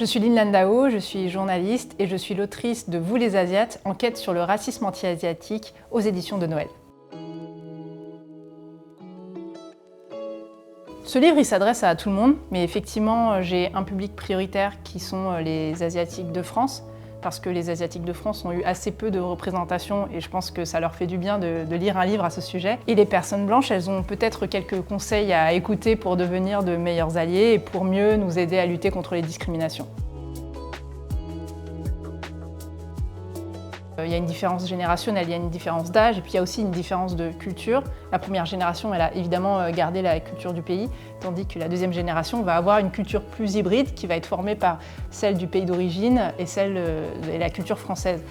Je suis Lynn Landau, je suis journaliste et je suis l'autrice de Vous les Asiates, enquête sur le racisme anti-asiatique aux éditions de Noël. Ce livre, il s'adresse à tout le monde, mais effectivement, j'ai un public prioritaire qui sont les Asiatiques de France, parce que les Asiatiques de France ont eu assez peu de représentation et je pense que ça leur fait du bien de lire un livre à ce sujet. Et les personnes blanches, elles ont peut-être quelques conseils à écouter pour devenir de meilleurs alliés et pour mieux nous aider à lutter contre les discriminations. Il y a une différence générationnelle, il y a une différence d'âge et puis il y a aussi une différence de culture. La première génération, elle a évidemment gardé la culture du pays, tandis que la deuxième génération va avoir une culture plus hybride qui va être formée par celle du pays d'origine et celle de la culture française.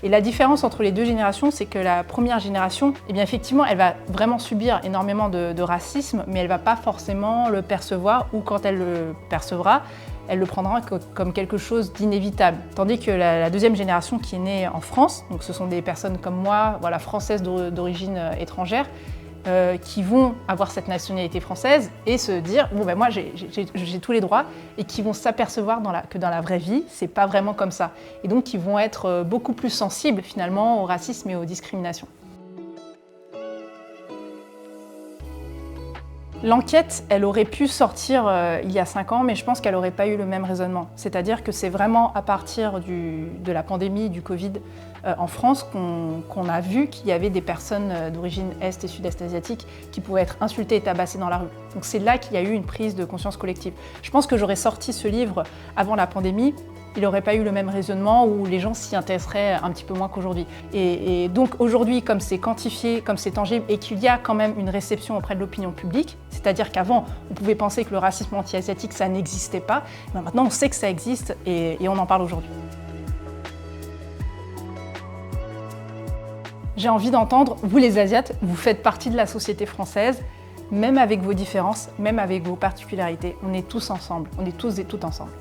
Et la différence entre les deux générations, c'est que la première génération, eh bien effectivement, elle va vraiment subir énormément de racisme, mais elle ne va pas forcément le percevoir, ou quand elle le percevra, elle le prendra comme quelque chose d'inévitable. Tandis que la deuxième génération qui est née en France, donc ce sont des personnes comme moi, voilà, françaises d'origine étrangère, qui vont avoir cette nationalité française et se dire bon ben moi j'ai tous les droits, et qui vont s'apercevoir que dans la vraie vie c'est pas vraiment comme ça, et donc qui vont être beaucoup plus sensibles finalement au racisme et aux discriminations. L'enquête, elle aurait pu sortir il y a 5 ans, mais je pense qu'elle n'aurait pas eu le même raisonnement. C'est-à-dire que c'est vraiment à partir de la pandémie du Covid en France qu'on a vu qu'il y avait des personnes d'origine est et sud-est asiatique qui pouvaient être insultées et tabassées dans la rue. Donc c'est là qu'il y a eu une prise de conscience collective. Je pense que j'aurais sorti ce livre avant la pandémie, il n'aurait pas eu le même raisonnement, où les gens s'y intéresseraient un petit peu moins qu'aujourd'hui. Et donc aujourd'hui, comme c'est quantifié, comme c'est tangible, et qu'il y a quand même une réception auprès de l'opinion publique, c'est-à-dire qu'avant, on pouvait penser que le racisme anti-asiatique, ça n'existait pas, mais maintenant on sait que ça existe et on en parle aujourd'hui. J'ai envie d'entendre, vous les Asiates, vous faites partie de la société française, même avec vos différences, même avec vos particularités. On est tous ensemble, on est tous et toutes ensemble.